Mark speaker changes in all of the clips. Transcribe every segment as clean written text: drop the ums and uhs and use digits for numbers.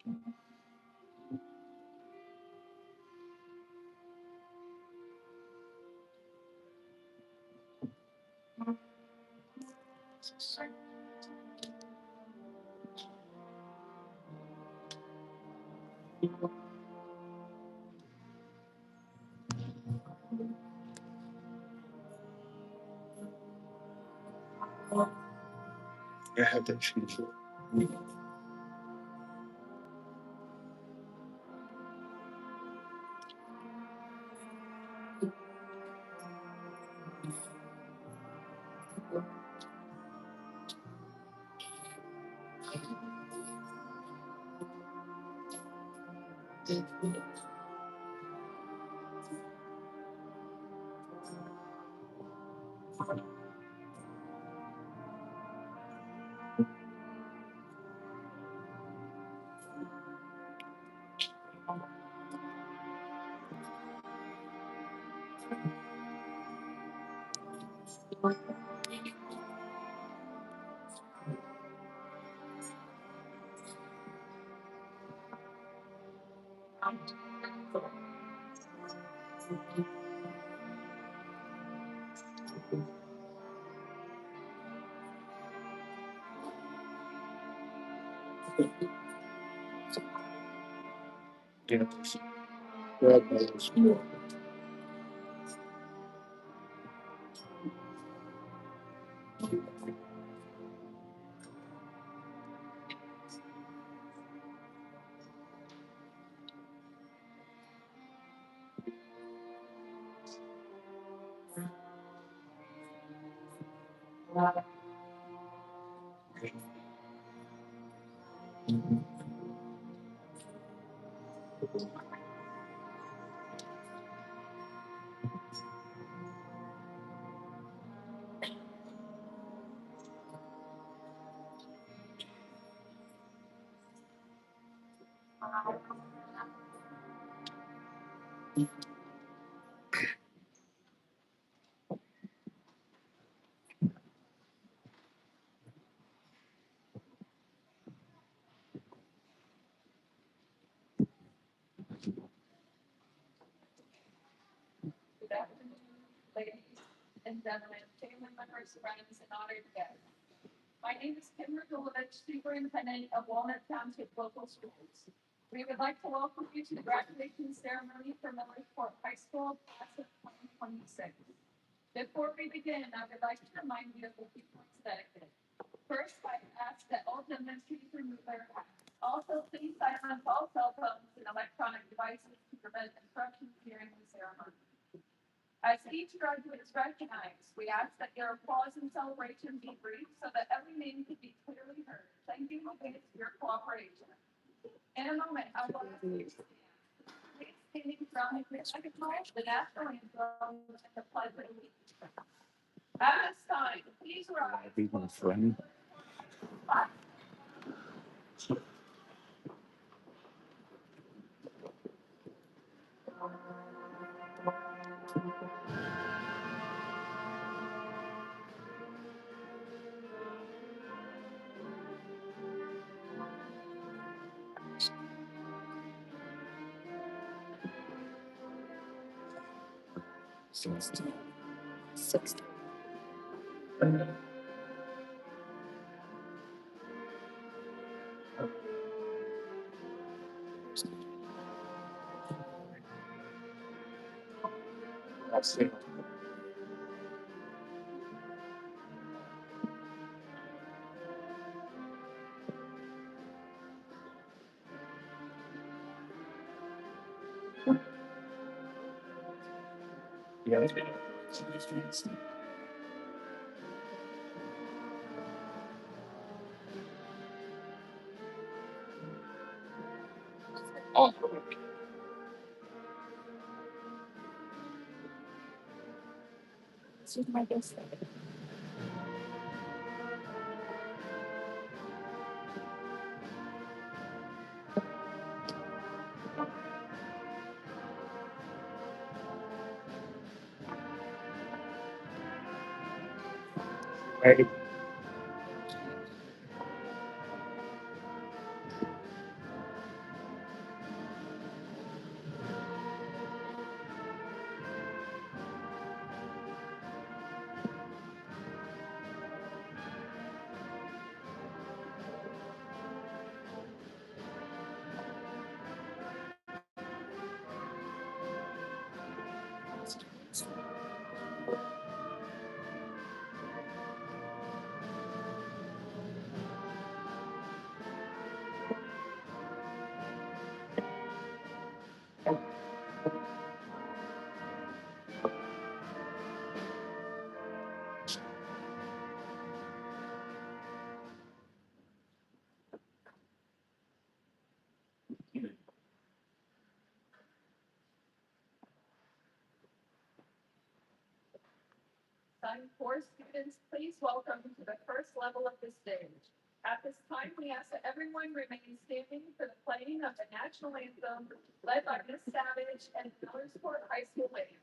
Speaker 1: I have that change. Yes. Red balloons.
Speaker 2: Good afternoon, ladies and gentlemen, family members, friends, and honored guests. My name is Kim Radulovich, Superintendent of Walnut Township Local Schools. We would like to welcome you to the graduation ceremony for Millersport High School, class of 2026. Before we begin, I would like to remind you of the few points of etiquette. First, I ask that all gentlemen please remove their hats. Also, please silence all cell phones and electronic devices to prevent interruptions during the ceremony. As each graduate is recognized, we ask that your applause and celebration be brief so that every name can be clearly heard. Thank you in advance for your cooperation. In a moment, I will ask you to stand. Please standing from the national anthem and the pledge of allegiance. At this time, please rise.
Speaker 1: Be my friend. That's it. Yeah. Oh, this is my guest. Hey.
Speaker 2: 31, four students, please welcome to the first level of the stage. At this time, we ask that everyone remain standing for the playing of the national anthem led by Miss Savage and Millersport High School Band.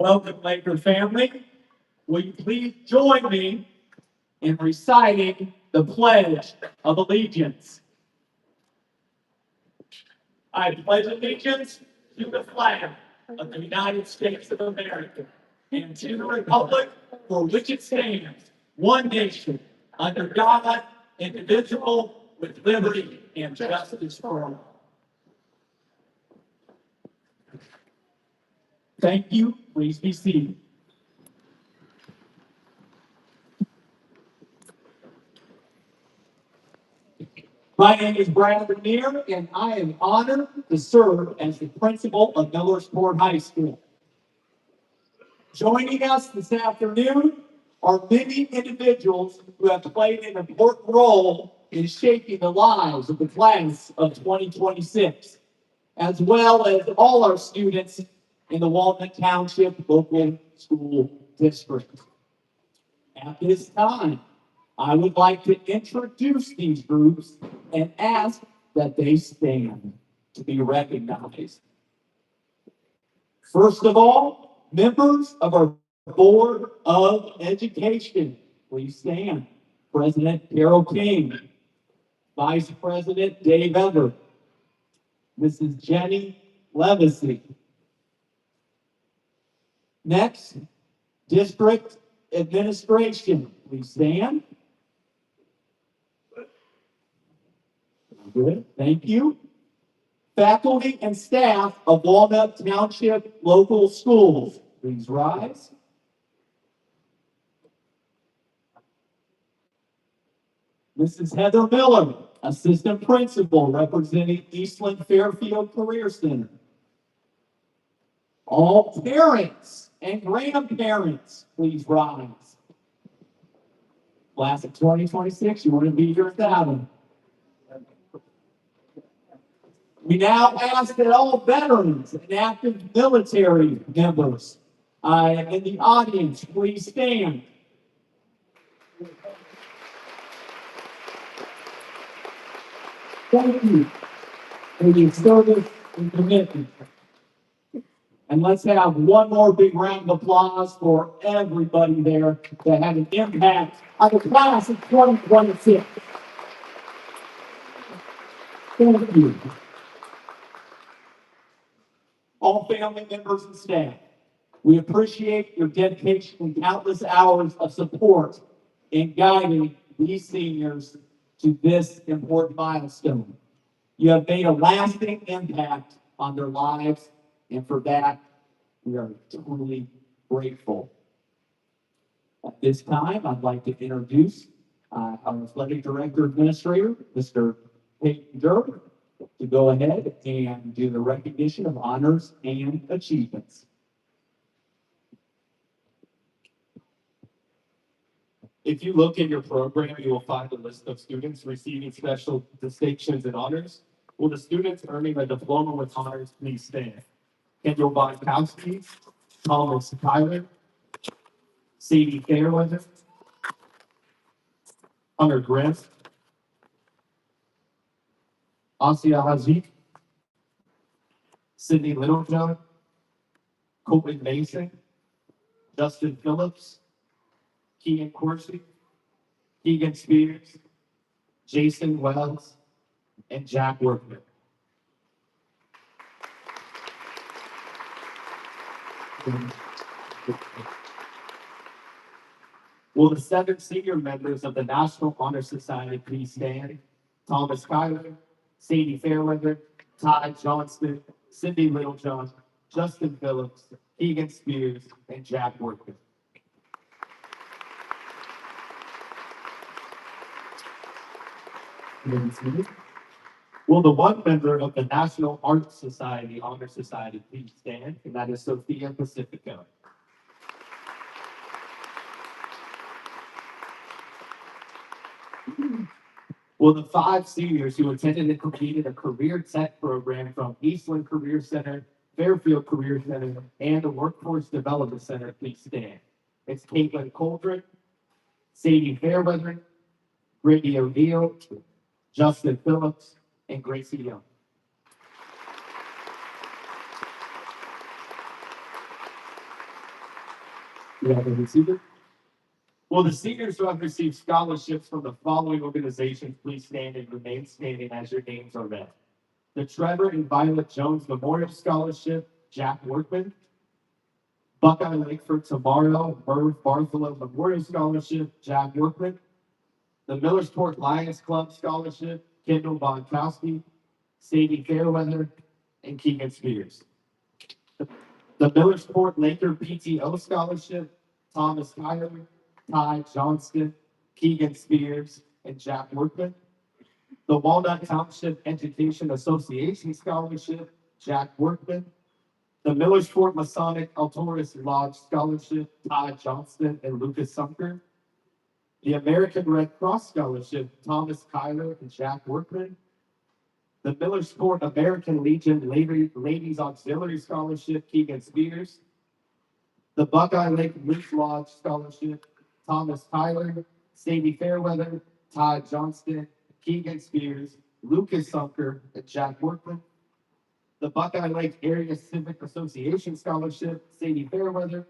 Speaker 3: Welcome, Laker family. Will you please join me in reciting the Pledge of Allegiance? I pledge allegiance to the flag of the United States of America and to the republic for which it stands, one nation, under God, indivisible, with liberty and justice for all. Thank you. Please be seated. My name is Brandon Neer, and I am honored to serve as the principal of Millersport High School. Joining us this afternoon are many individuals who have played an important role in shaping the lives of the class of 2026, as well as all our students in the Walnut Township Local School District. At this time, I would like to introduce these groups and ask that they stand to be recognized. First of all, members of our Board of Education, please stand. President Carol King, Vice President Dave Everett, Mrs. Jenny Levacy. Next, District Administration, please stand. Good, thank you. Faculty and staff of Walnut Township Local Schools, please rise. Mrs. Heather Miller, Assistant Principal representing Eastland Fairfield Career Center. All parents and grandparents, please rise. Class of 2026, you want to be here without them. We now ask that all veterans and active military members in the audience, please stand. Thank you for your service and commitment. And let's have one more big round of applause for everybody there that had an impact on the class of 2026. Thank you. All family members and staff, we appreciate your dedication and countless hours of support in guiding these seniors to this important milestone. You have made a lasting impact on their lives, and for that, we are truly grateful. At this time, I'd like to introduce our athletic director administrator, Mr. Pager to go ahead and do the recognition of honors and achievements. If you look in your program, you will find a list of students receiving special distinctions and honors. Will the students earning a diploma with honors please stand? Kendall Bonkowski, Thomas Tyler, Sadie Fairweather, Hunter Grimm, Asia Hazik, Sydney Littlejohn, Colton Mason, Justin Phillips, Keegan Corsi, Keegan Spears, Jason Wells, and Jack Workman. Will the 7 senior members of the National Honor Society please stand? Thomas Kyler, Sadie Fairweather, Ty Johnston, Cindy Littlejohn, Justin Phillips, Keegan Spears, and Jack Workman. Will the 1 member of the National Art Society Honor Society please stand? And that is Sophia Pacifico. Will the 5 seniors who attended and completed a career tech program from Eastland Career Center, Fairfield Career Center, and the Workforce Development Center please stand? It's Caitlin Coldren, Sadie Fairweather, Grady O'Neill, Justin Phillips, and Gracie Young. You have a receiver? Will the seniors who have received scholarships from the following organizations please stand and remain standing as your names are read? The Trevor and Violet Jones Memorial Scholarship, Jack Workman. Buckeye Lakeford Tomorrow, Merv Bartholomew Memorial Scholarship, Jack Workman. The Millersport Lions Club Scholarship, Kendall Bonkowski, Sadie Fairweather, and Keegan Spears. The Millersport Laker PTO Scholarship, Thomas Tyler, Ty Johnston, Keegan Spears, and Jack Workman. The Walnut Township Education Association Scholarship, Jack Workman. The Millersport Masonic Alturas Lodge Scholarship, Ty Johnston and Lucas Sumker. The American Red Cross Scholarship, Thomas Kyler and Jack Workman. The Millersport American Legion Ladies Auxiliary Scholarship, Keegan Spears. The Buckeye Lake Moose Lodge Scholarship, Thomas Tyler, Sadie Fairweather, Ty Johnston, Keegan Spears, Lucas Sumker, and Jack Workman. The Buckeye Lake Area Civic Association Scholarship, Sadie Fairweather.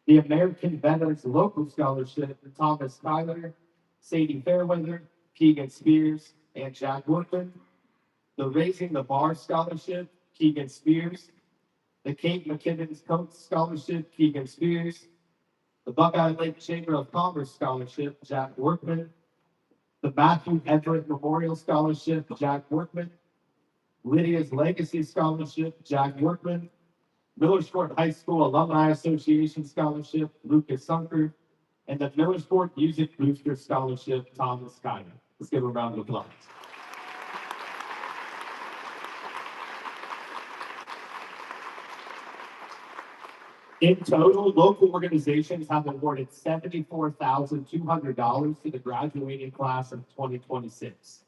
Speaker 3: The American Veterans Local Scholarship, Thomas Tyler, Sadie Fairweather, Keegan Spears, and Jack Workman. The Raising the Bar Scholarship, Keegan Spears. The Kate McKinnon's Coach Scholarship, Keegan Spears. The Buckeye Lake Chamber of Commerce Scholarship, Jack Workman. The Matthew Everett Memorial Scholarship, Jack Workman. Lydia's Legacy Scholarship, Jack Workman. Millersport High School Alumni Association Scholarship, Lucas Sumker. And the Millersport Music Booster Scholarship, Thomas Kyler. Let's give a round of applause. In total, local organizations have awarded $74,200 to the graduating class of 2026.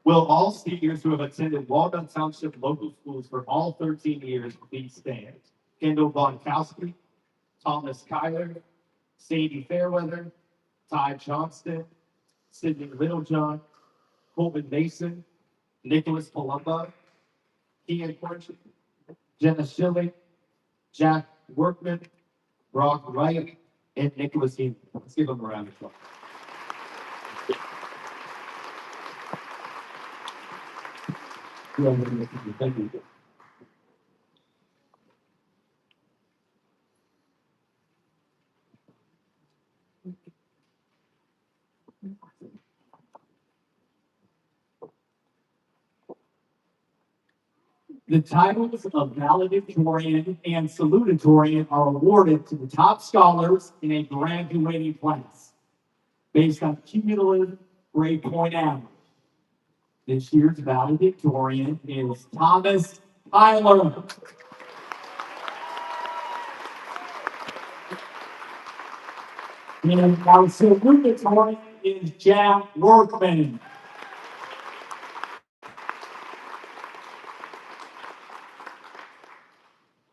Speaker 3: Will all seniors who have attended Walnut Township local schools for all 13 years please stand? Kendall Bonkowski, Thomas Kyler, Sadie Fairweather, Ty Johnston, Sydney Littlejohn, Colton Mason, Nicholas Palumbo, Ian Corchin, Jenna Schilling, Jack Workman, Brock Wright, and Nicholas Heaton. Let's give them a round of applause. Thank you. The titles of valedictorian and salutatorian are awarded to the top scholars in a graduating class based on cumulative grade point average. This year's valedictorian is Thomas Tyler. And our salutatorian is Jack Workman.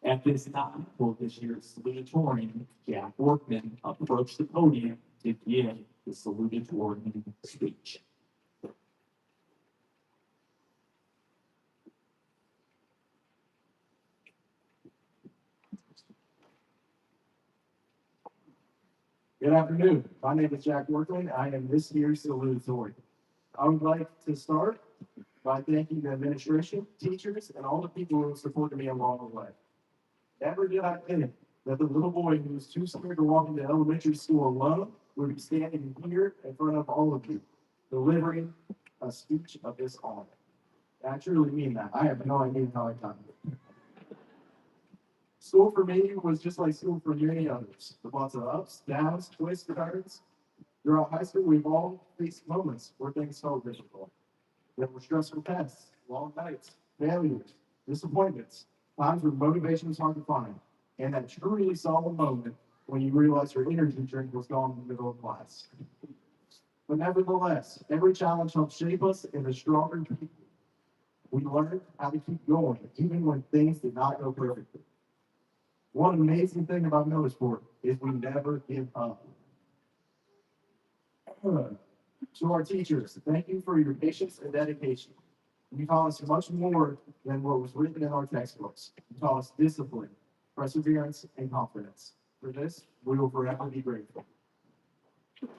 Speaker 3: At this time, will this year's salutatorian, Jack Workman, approach the podium to give the salutatorian speech. Good afternoon. My name is Jack Workman. I am this year's salutatorian. I would like to start by thanking the administration, teachers, and all the people who supported me along the way. Never did I think that the little boy who was too scared to walk into elementary school alone would be standing here in front of all of you, delivering a speech of this honor. I truly mean that. I have no idea how I got here. School for me was just like school for many others, with lots of ups, downs, twists, and turns. Throughout high school, we've all faced moments where things felt difficult. There were stressful tests, long nights, failures, disappointments, times when motivation was hard to find, and that truly solemn moment when you realized your energy drink was gone in the middle of class. But nevertheless, every challenge helped shape us into stronger people. We learned how to keep going, even when things did not go perfectly. One amazing thing about motorsport is we never give up. To our teachers, thank you for your patience and dedication. You taught us much more than what was written in our textbooks. You taught us discipline, perseverance, and confidence. For this, we will forever be grateful.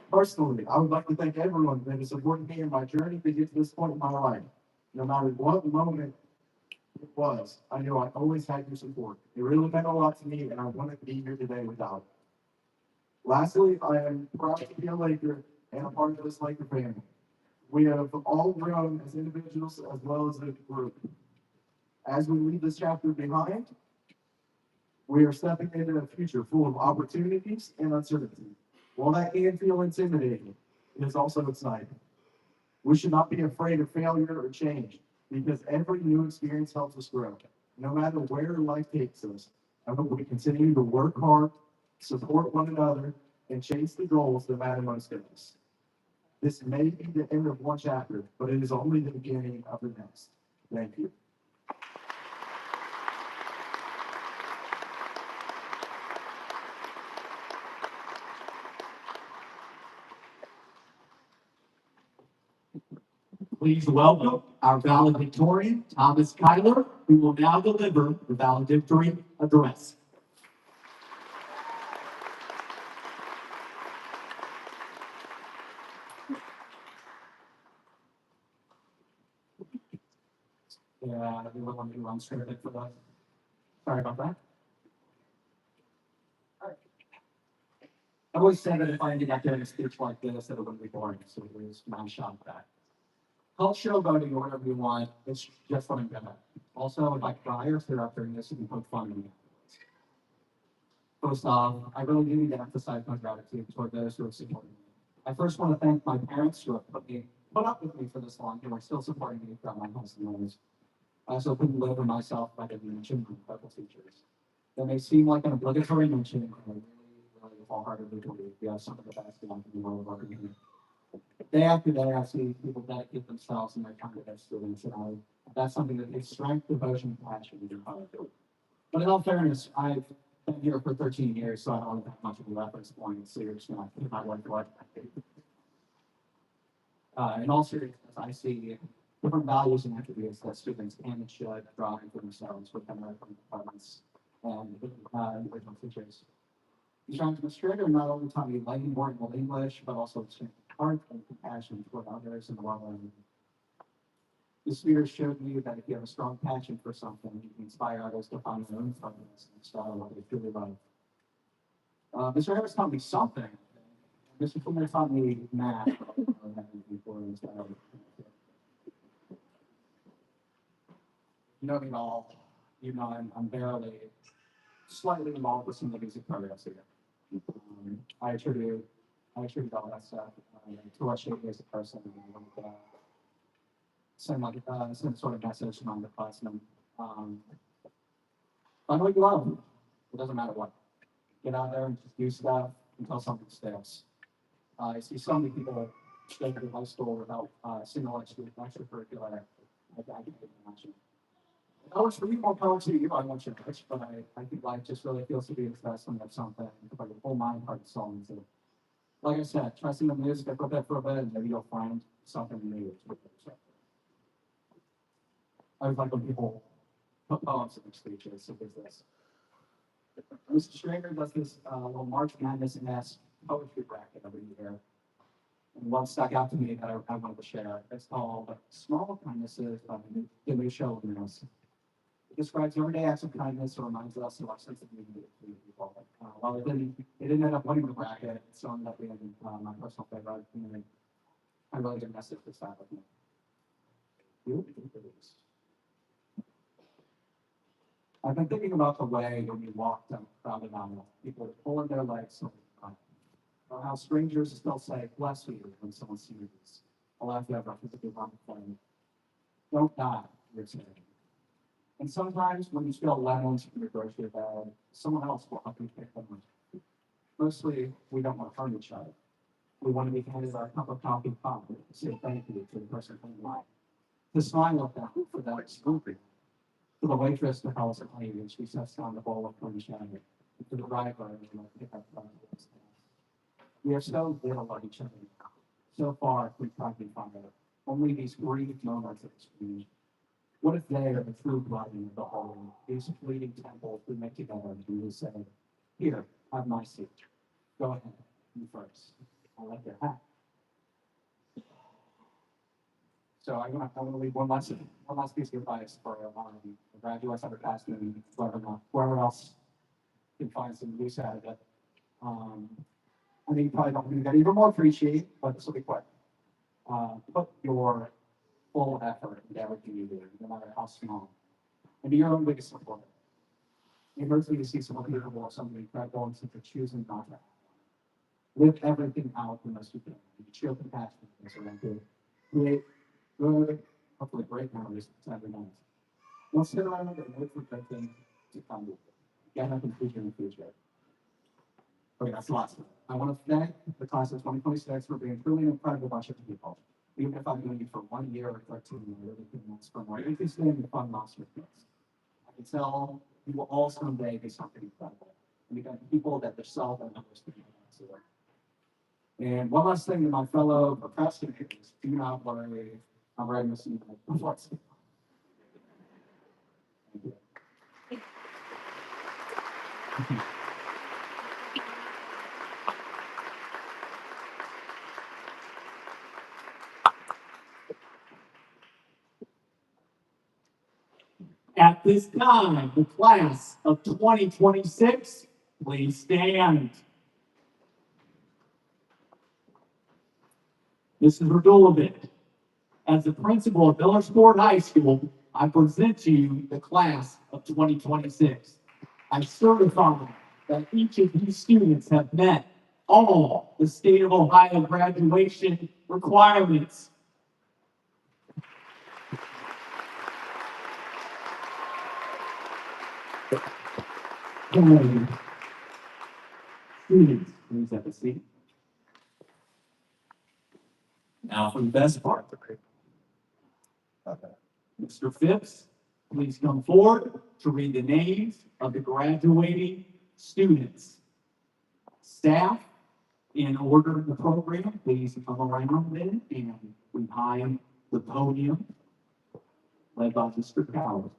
Speaker 3: Personally, I would like to thank everyone that has supported me in my journey to get to this point in my life. No matter what moment it was, I knew I always had your support. It really meant a lot to me, and I wouldn't be here today without it. Lastly, I am proud to be a Laker and a part of this Laker family. We have all grown as individuals as well as a group. As we leave this chapter behind, we are stepping into a future full of opportunities and uncertainty. While that can feel intimidating, it is also exciting. We should not be afraid of failure or change because every new experience helps us grow. No matter where life takes us, I hope we continue to work hard, support one another, and chase the goals that matter most to us. This may be the end of one chapter, but it is only the beginning of the next. Thank you. Please welcome our valedictorian, Thomas Kyler, who will now deliver the valedictory address. Yeah, everyone want to run straight for that. Sorry about that. I always say that if I ended up doing a speech like this, that it would be boring, so it was my shot at that. Call showboating or whatever you want, it's just what I'm good at. Also, if I cry or tear up during this, you can poke fun at me. First off, I really do need to emphasize my gratitude toward those who have supported me. I first want to thank my parents who have put up with me for this long and are still supporting me throughout my high school years. I also couldn't live with myself if I didn't mention my incredible teachers. That may seem like an obligatory mention, and I really wholeheartedly believe we have some of the best young in the world working here. Day after day, I see people dedicate themselves and their time to their students, and that's something that takes strength, devotion, and passion to do. But in all fairness, I've been here for 13 years, so I don't have much of a reference point, so you're just going to my life what. In all seriousness, I see different values and attributes that students can and should draw for themselves within their departments and individual teachers. These administrators not only taught me bilingual English, but also heart and compassion toward others and the world. This year showed me that if you have a strong passion for something, you can inspire others to find their own purpose and style what they truly love. Mr. Harris taught me something. Mr. Fuller taught me math. know me all. You know I'm barely slightly involved with some of the music programs here. I attribute all that stuff to what shaped me as a person. And send sort of message to my underclassmen. Find what you love. It doesn't matter what. Get out there and just do stuff until something sticks. I see so many people go to high school without single extracurricular. I can't even imagine. I wish for you more power to you. I want you to push, but I think life just really feels to be expressed when you have something like a full mind, heart, and soul. And so, like I said, trusting the music, I put that for a bit, and maybe you'll find something new. I always like when people put poems in their speeches. So there's this. Mr. Stranger does this little March Madness-esque poetry bracket every year. And one stuck out to me that I wanted to share. It's called Small Kindnesses by Delucia Luminous. It describes everyday acts of kindness and reminds us of our sense of unity between people. While it didn't end up winning the bracket, it still ended up being my personal favorite. And I really did message this out with me. You? I've been thinking about the way when you walk down crowded aisle, people are pulling their legs so or how strangers still say, bless you, when someone sneezes. I'll have you ever physically wrong thing. Don't die, you're saying. And sometimes when you spill lemons from your grocery bag, someone else will help you pick them up. Mostly, we don't want to harm each other. We want to be handed our cup of coffee to say thank you to the person coming by. To smile at them for that smoothie. To the waitress to help us clean and she sets down the bowl of cream shandy. To the driver, pick up the we are so little of each other. So far, we try to find out. Only these brief moments of exchange. What if they are the true body of the whole? These fleeting temples we make together and we say, here, have my seat. Go ahead, you first. I like your hat. So I want to leave one last piece of advice for the graduates, underclassmen, and whoever else can find some use out of it. I think you probably don't need that even more appreciate, but this will be quick. Put your full effort into everything you do, no matter how small. And be your own biggest supporter. It hurts me to see someone capable of something incredible and simply choosing not to. Live everything out the most you can. Show compassion around you. Create good, hopefully great memories to every night. Don't sit around and wait for good things to come. Get up and future in the future. Okay, that's the last one. I want to thank the class of 2026 for being truly an incredible bunch of people. Even if I'm doing it for 1 year or 13, I really think that's for more interesting and fun monster things. I can tell you will all someday be something incredible. And you got people that yourself and others can do. And one last thing to my fellow procrastinators, do not worry. I'm ready to see you before it's Thank you. At this time, the class of 2026, please stand. Mrs. Radulovic, as the principal of Millersport High School, I present to you the class of 2026. I certify that each of these students have met all the state of Ohio graduation requirements. Students, please have a seat. Now for the best part. Okay. Mr. Phipps, please come forward to read the names of the graduating students. Staff, in order of the program, please come around then and behind the podium, led by Mr. Coward.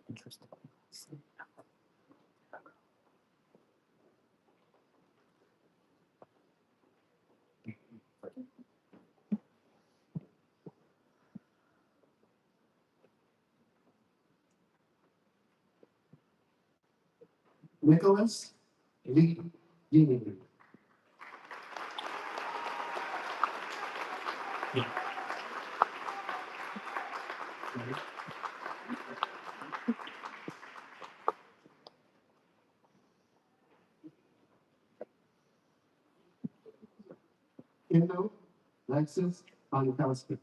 Speaker 3: Interesting. Nicholas Lee Union. Kendall Lexus Bonkowski.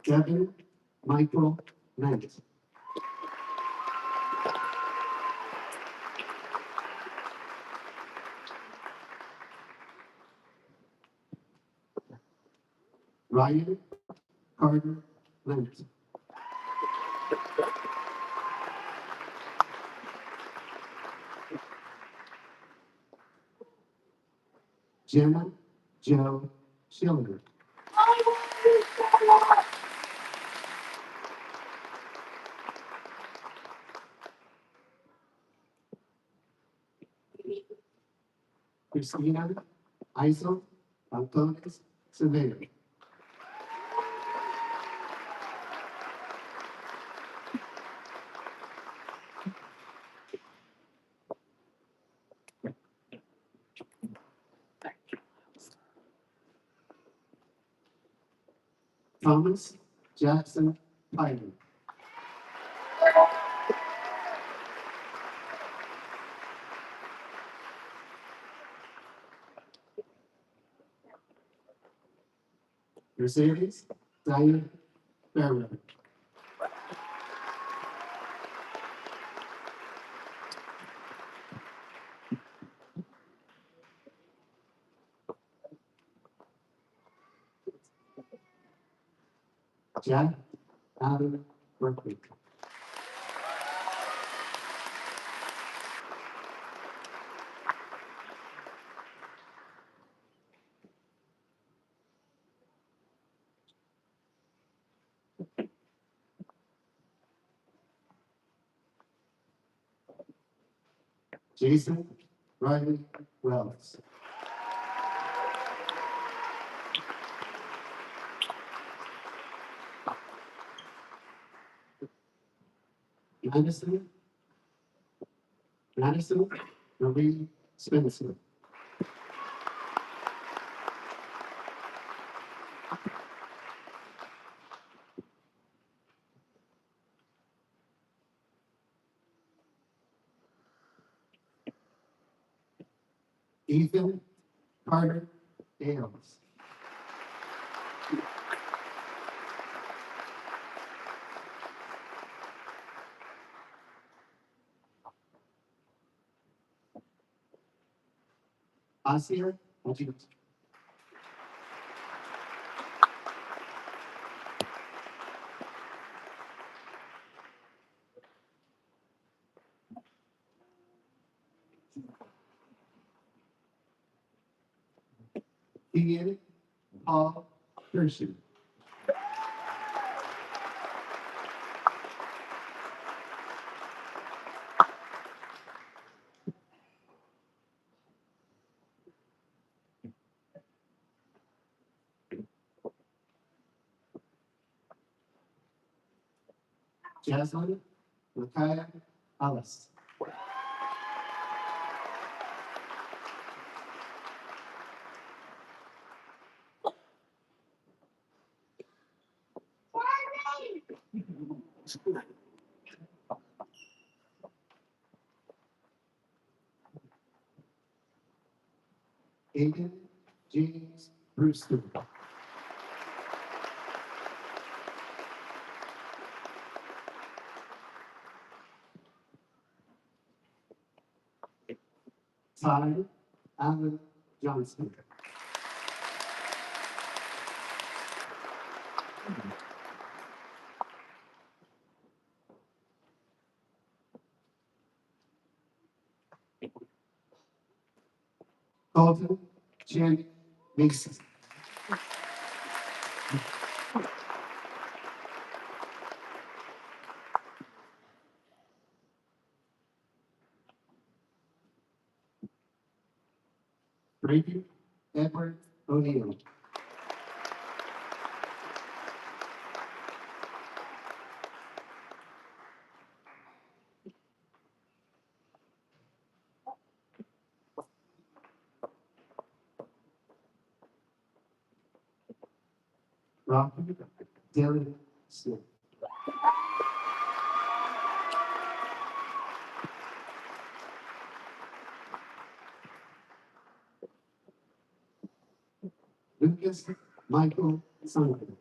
Speaker 3: Kevin Michael Knight. Ryan Carter Leonard. Jenna Joe Schiller. Christina Isel Antones Severo. Thomas Jackson Pyron. Mercedes Diane Farrow. Jack Adam Berkeley. Jason Riley Wells. Madison Marie Spencer. Ethan Carter Dales. Asia Ajit. Ian Paul Hershey. Jaslyn Micaiah Alice. Aiden James Brewster. Ty Allen Johnson. Colton Chen Mason. Brady Edward O'Neill. Rocky Dylan Smith. Lucas Michael Sullivan.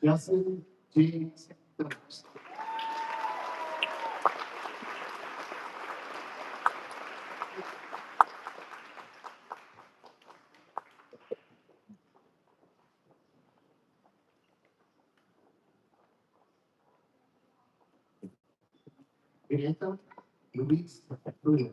Speaker 3: Justin James Phillips. Greta Luis Bruno.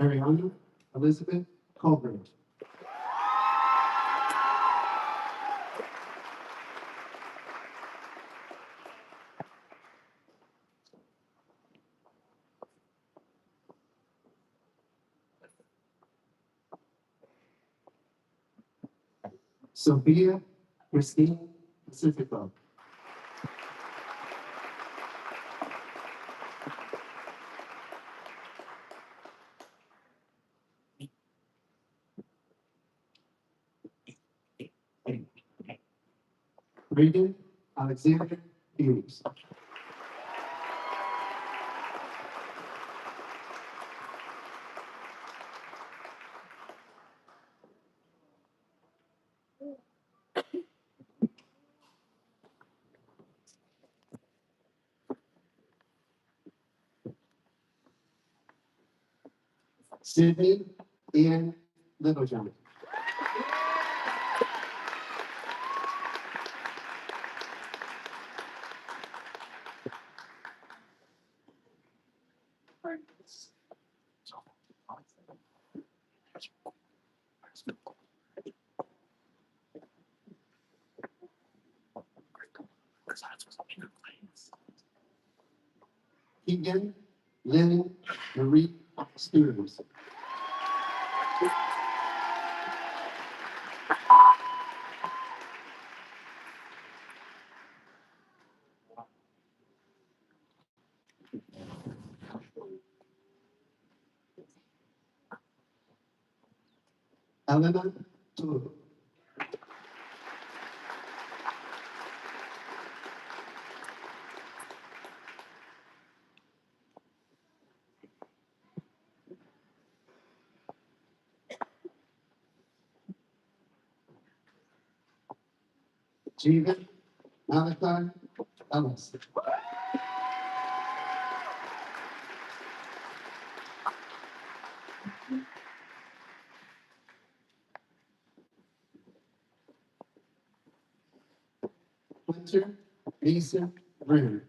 Speaker 3: Ariana Elizabeth Colbert. Sophia Christine Pacifico. Reagan Alexander Hughes. Sydney Ian Littlejohn. Keegan Lynn Marie Spears. Elena Tulu. Jeevan Malachi Ellis. Hunter Mason Brenner.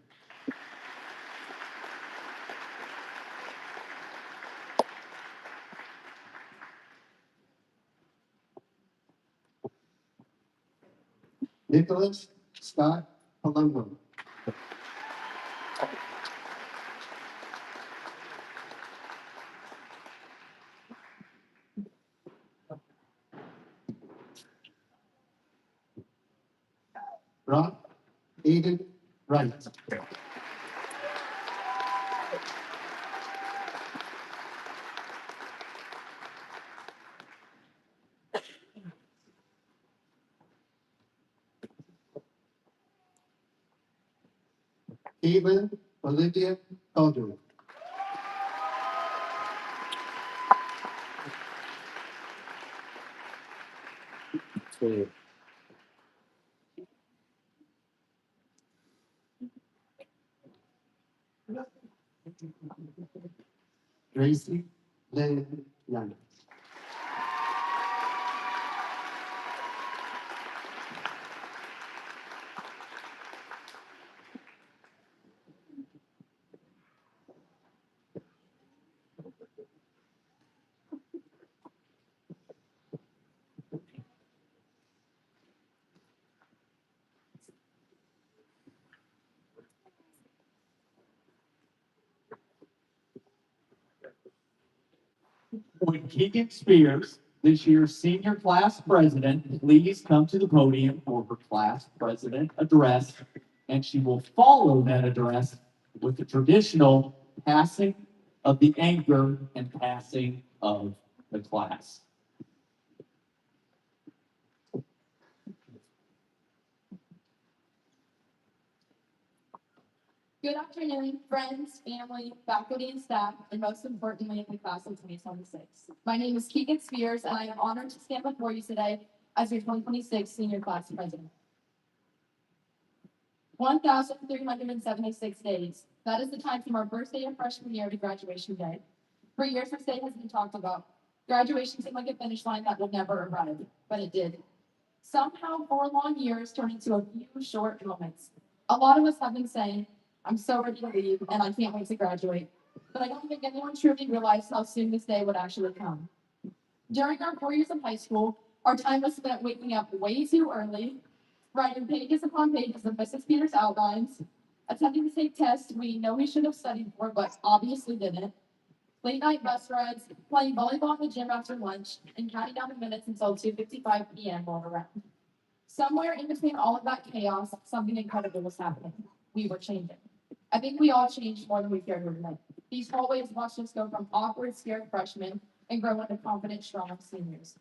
Speaker 3: Nicholas Scott Palumbo. Brock Aiden Wright. Caitlin Olivia Calderon. Gracie Lynn Young. Would Keegan Spears, this year's senior class president, please come to the podium for her class president address, and she will follow that address with the traditional passing of the anchor and passing of the class.
Speaker 2: Good afternoon, friends, family, faculty, and staff, and most importantly, the class of 2026. My name is Keegan Spears, and I am honored to stand before you today as your 2026 senior class president. 1,376 days. That is the time from our first day of freshman year to graduation day. For years, this day has been talked about. Graduation seemed like a finish line that would never arrive, but it did. Somehow, 4 long years turned into a few short moments. A lot of us have been saying, I'm so ready to leave, and I can't wait to graduate. But I don't think anyone truly realized how soon this day would actually come. During our 4 years of high school, our time was spent waking up way too early, writing pages upon pages of Mrs. Peters' outlines, attempting to take tests we know we should have studied for, but obviously didn't, late night bus rides, playing volleyball in the gym after lunch, and counting down the minutes until 2:55 p.m. rolled around. Somewhere in between all of that chaos, something incredible was happening. We were changing. I think we all changed more than we cared to admit. These hallways watched us go from awkward, scared freshmen and grow into confident, strong seniors.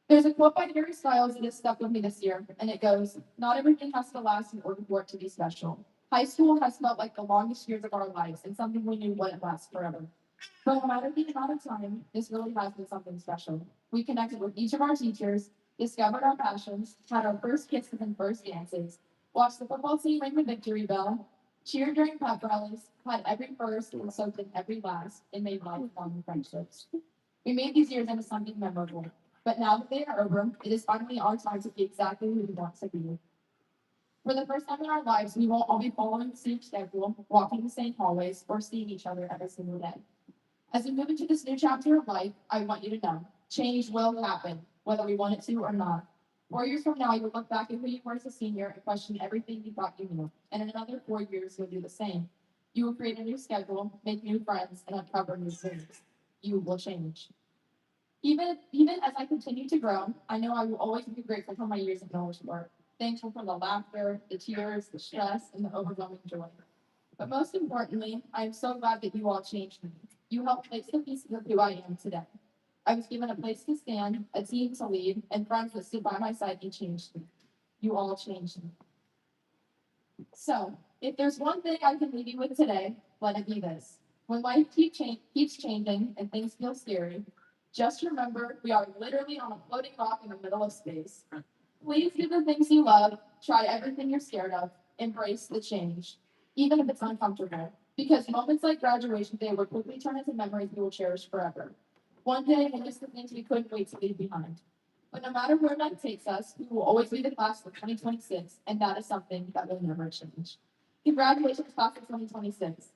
Speaker 2: There's a quote by Harry Styles that has stuck with me this year, and it goes, "Not everything has to last in order for it to be special." High school has felt like the longest years of our lives and something we knew wouldn't last forever. But no matter the amount of time, this really has been something special. We connected with each of our teachers, discovered our passions, had our first kisses and first dances, watched the football team ring the victory bell, cheered during pep rallies, had every first and soaked in every last, and made lifelong friendships. We made these years into something memorable. But now that they are over, it is finally our time to be exactly who we want to be. For the first time in our lives, we won't all be following the same schedule, walking the same hallways, or seeing each other every single day. As we move into this new chapter of life, I want you to know, change will happen, whether we want it to or not. 4 years from now, you'll look back at who you were as a senior and question everything you thought you knew. And in another 4 years, you'll do the same. You will create a new schedule, make new friends, and uncover new things. You will change. Even as I continue to grow, I know I will always be grateful for my years of knowledge work. Thankful for the laughter, the tears, the stress, and the overwhelming joy. But most importantly, I am so glad that you all changed me. You helped place the pieces of who I am today. I was given a place to stand, a team to lead, and friends that stood by my side and changed me. You all changed me. So, if there's one thing I can leave you with today, let it be this. When life keeps changing and things feel scary, just remember we are literally on a floating rock in the middle of space. Please do the things you love, try everything you're scared of, embrace the change, even if it's uncomfortable. Because moments like graduation day will quickly turn into memories we will cherish forever. One day we'll miss the things we couldn't wait to leave behind. But no matter where life takes us, we will always be the class of 2026, and that is something that will never change. Congratulations, class of 2026.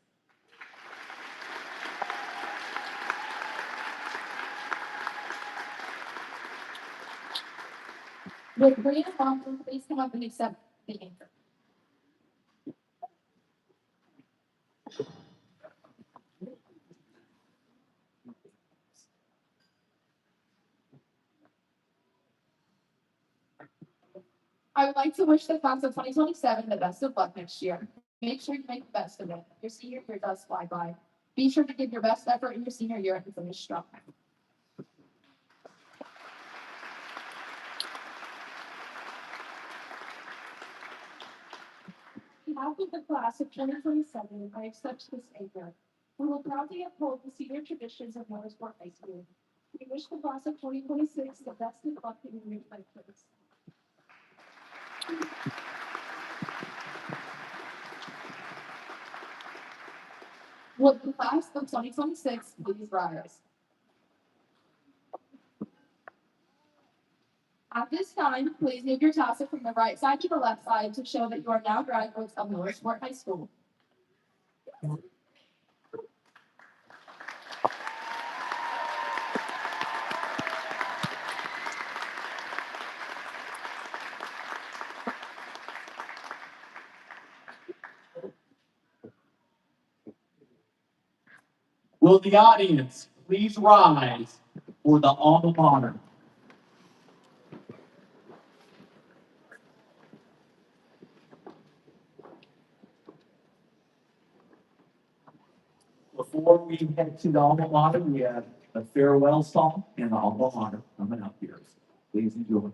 Speaker 2: Would Bria Thompson please come up and accept the anchor? I would like to wish the class of 2027 the best of luck next year. Make sure you make the best of it. Your senior year does fly by. Be sure to give your best effort in your senior year and finish strong. On behalf of the class of 2027, I accept this anchor. We will proudly uphold the senior traditions of Mooresburg High School. We wish the class of 2026 the best of luck in your new place. Will the class of 2026 please rise? At this time, please move your tassel from the right side to the left side to show that you are now graduates of Northport High School.
Speaker 3: Will the audience please rise for the alma mater? Before we head to the alma mater, we have a farewell song and the alma mater coming up here. Please enjoy.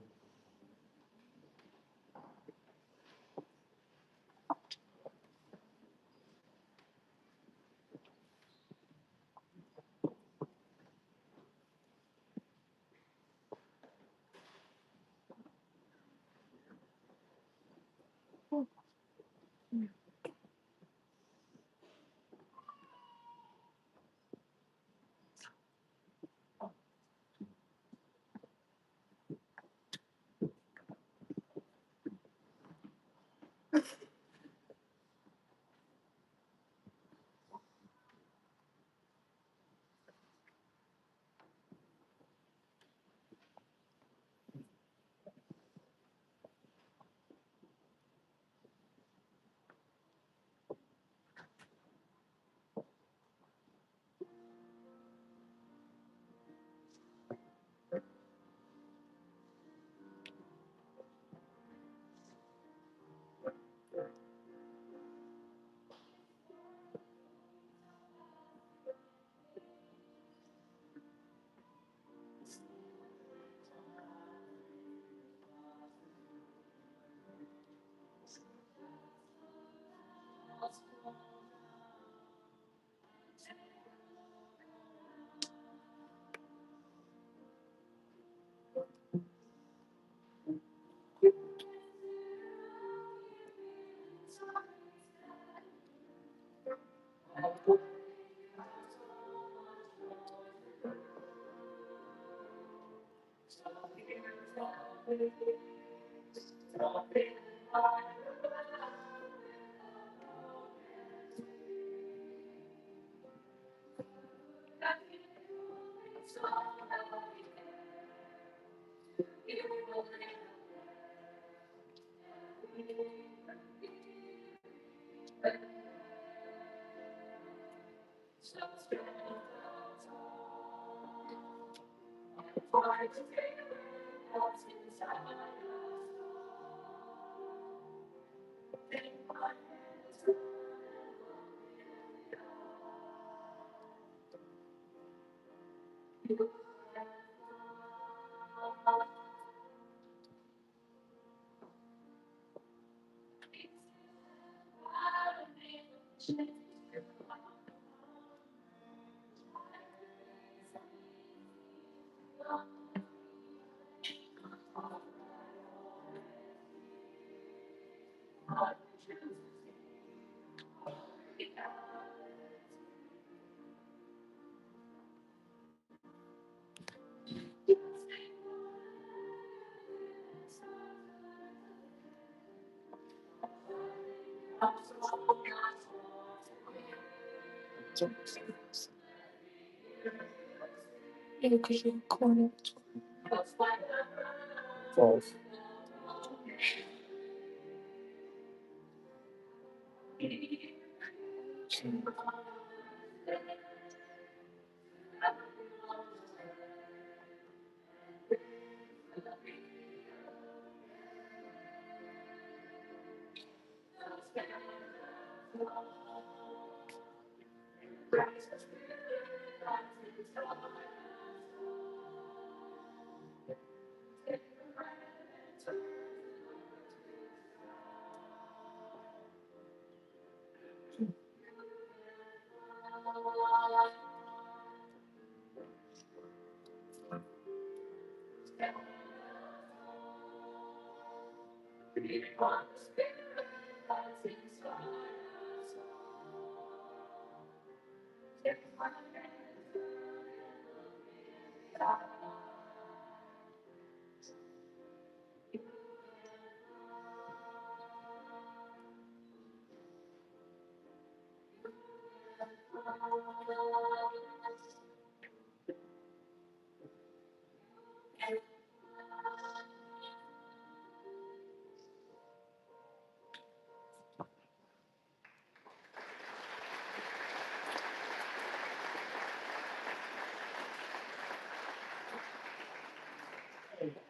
Speaker 1: False.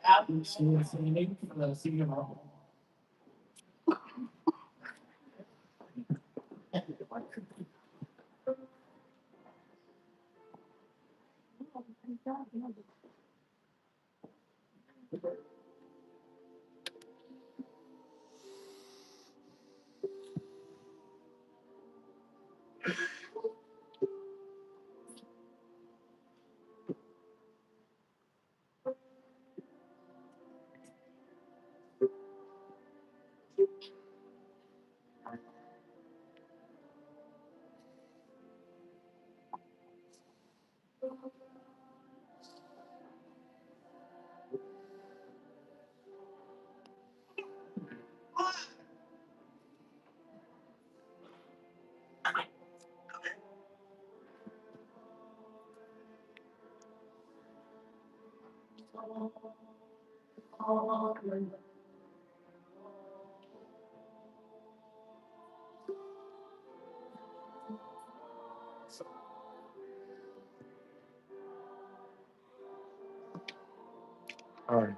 Speaker 3: Athletes listening for the senior hall.
Speaker 1: All right.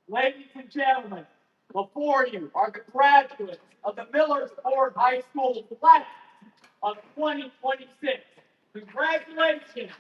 Speaker 3: Ladies and gentlemen, before you are the graduates of the Millersburg High School class of 2026. Congratulations.